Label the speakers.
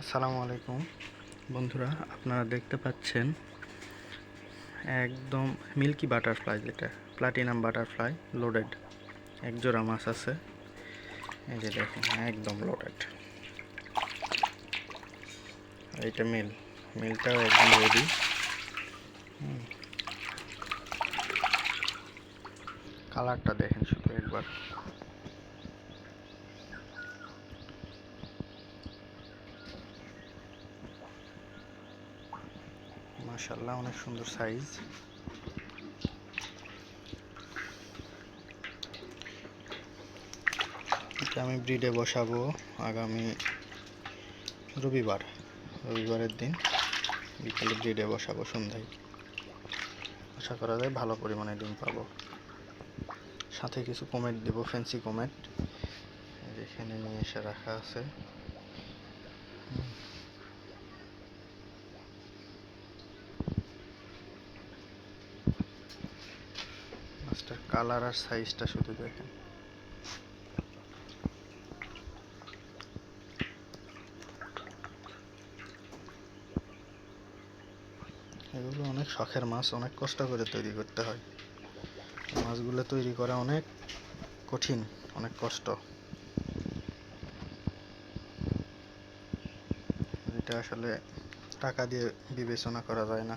Speaker 1: আসসালামু আলাইকুম বন্ধুরা, আপনারা দেখতে পাচ্ছেন একদম মিল্কি বাটারফ্লাই, যেটা প্লাটিনাম বাটারফ্লাই লোডেড। এক জোড়া মাছ আছে, এই যে দেখেন একদম লোডেড। এইটা মিলটাও একদম রেডি। কালারটা দেখেন শুধু একবার। মাশাআল্লাহ, অনেক সুন্দর সাইজ। এটা আমি ব্রিডে বসাবো আগামী রবিবারের দিন বিকালে ব্রিডে বসাবো সন্ধ্যায়। আশা করা যায় ভালো পরিমাণে ডিম পাবো। সাথে কিছু কমেট দেব, ফ্যান্সি কমেট এখানে নিয়ে এসে রাখা আছে। মাছটার কালার আর সাইজটা শুধু দেখেন। এগুলো অনেক শখের মাছ, অনেক কষ্ট করে তৈরি করতে হয়। মাছগুলো তৈরি করা অনেক কঠিন, অনেক কষ্ট। এটা আসলে টাকা দিয়ে বিবেচনা করা যায় না।